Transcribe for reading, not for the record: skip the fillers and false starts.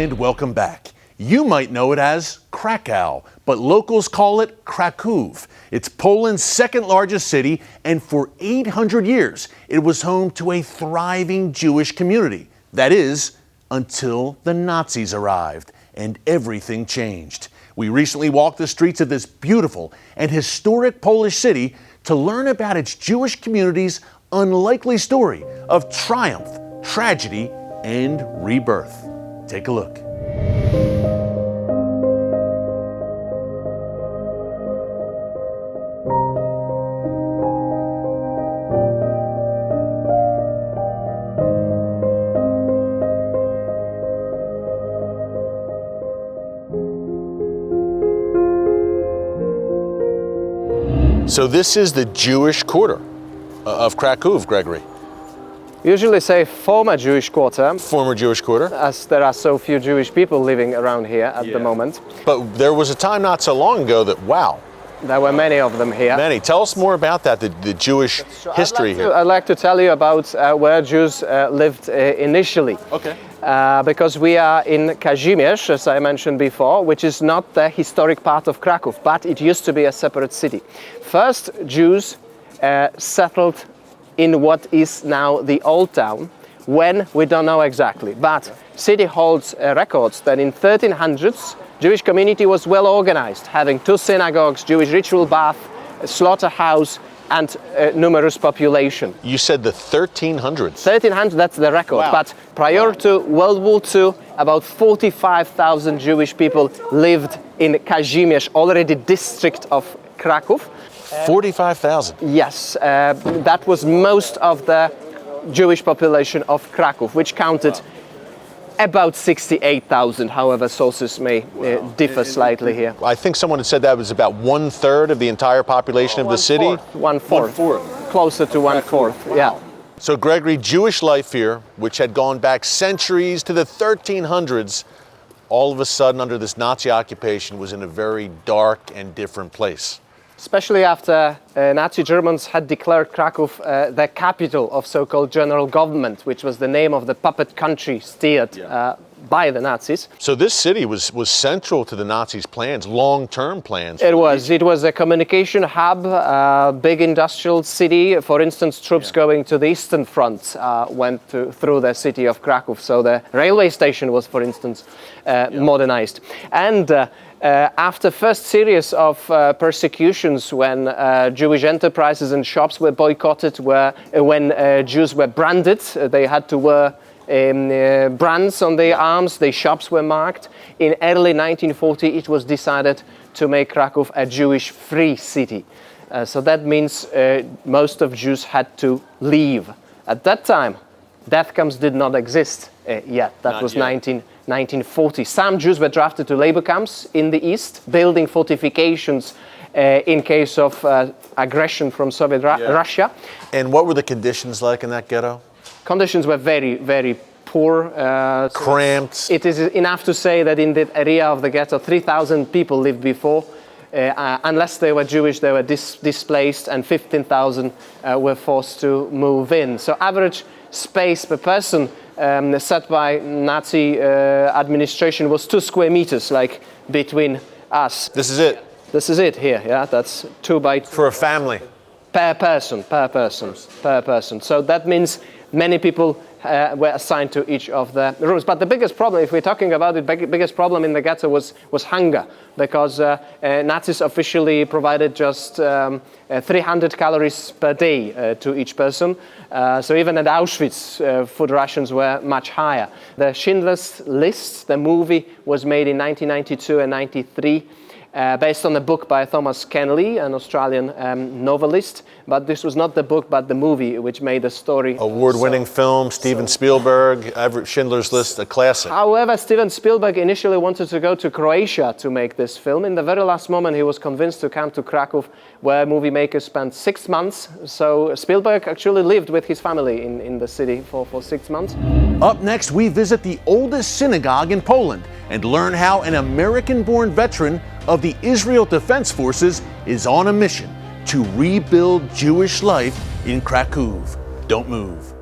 And welcome back. You might know it as Krakow, but locals call it Kraków. It's Poland's second largest city, and for 800 years, it was home to a thriving Jewish community. That is, until the Nazis arrived and everything changed. We recently walked the streets of this beautiful and historic Polish city to learn about its Jewish community's unlikely story of triumph, tragedy, and rebirth. Take a look. So this is the Jewish quarter of Kraków, Gregory. Usually say former Jewish quarter. Former Jewish quarter. As there are so few Jewish people living around here at the moment. But there was a time not so long ago that, wow. There were many of them here. Many. Tell us more about that, the Jewish history here. I'd like to tell you about where Jews lived initially. Okay. Because we are in Kazimierz, as I mentioned before, which is not the historic part of Kraków, but it used to be a separate city. First, Jews settled in what is now the Old Town. When, we don't know exactly, but city holds records that in 1300s, Jewish community was well organized, having 2 synagogues, Jewish ritual bath, a slaughterhouse, and numerous population. You said the 1300s? 1300, that's the record. Wow. But prior to World War II, about 45,000 Jewish people lived in Kazimierz, already district of Kraków. 45,000? Yes, that was most of the Jewish population of Kraków, which counted about 68,000, however sources may differ slightly here. I think someone had said that was about 1/3 of the entire population of the city? One fourth. Closer to 1/4, yeah. So Gregory, Jewish life here, which had gone back centuries to the 1300s, all of a sudden under this Nazi occupation was in a very dark and different place. Especially after Nazi Germans had declared Kraków the capital of so-called general government, which was the name of the puppet country steered by the Nazis. So this city was central to the Nazis' plans, long-term plans. It was a communication hub, big industrial city. For instance, troops going to the Eastern Front went through the city of Kraków. So the railway station was, for instance, modernized. And after first series of persecutions when Jewish enterprises and shops were boycotted, when Jews were branded, they had to wear brands on their arms, their shops were marked. In early 1940 it was decided to make Kraków a Jewish-free city. So that means most of Jews had to leave. At that time, death camps did not exist yet. That was 1940. Some Jews were drafted to labor camps in the east, building fortifications in case of aggression from Soviet Russia. And what were the conditions like in that ghetto? Conditions were very, very poor. Cramped. It is enough to say that in the area of the ghetto, 3,000 people lived before. Unless they were Jewish, they were displaced, and 15,000 were forced to move in. So average space per person set by Nazi administration was 2 square meters, like between us. This is it? This is it here, yeah, that's 2 by 2. For a family? Per person. So that means many people were assigned to each of the rooms. But the biggest problem, if we're talking about it, biggest problem in the ghetto was hunger, because Nazis officially provided just 300 calories per day to each person. So even at Auschwitz, food rations were much higher. The Schindler's List, the movie, was made in 1992 and 1993. Based on a book by Thomas Kenley, an Australian novelist. But this was not the book, but the movie, which made the story. Award-winning film, Steven Spielberg, Schindler's List, a classic. However, Steven Spielberg initially wanted to go to Croatia to make this film. In the very last moment, he was convinced to come to Kraków, where movie makers spent 6 months. So Spielberg actually lived with his family in the city for 6 months. Up next, we visit the oldest synagogue in Poland and learn how an American-born veteran of the Israel Defense Forces is on a mission to rebuild Jewish life in Kraków. Don't move.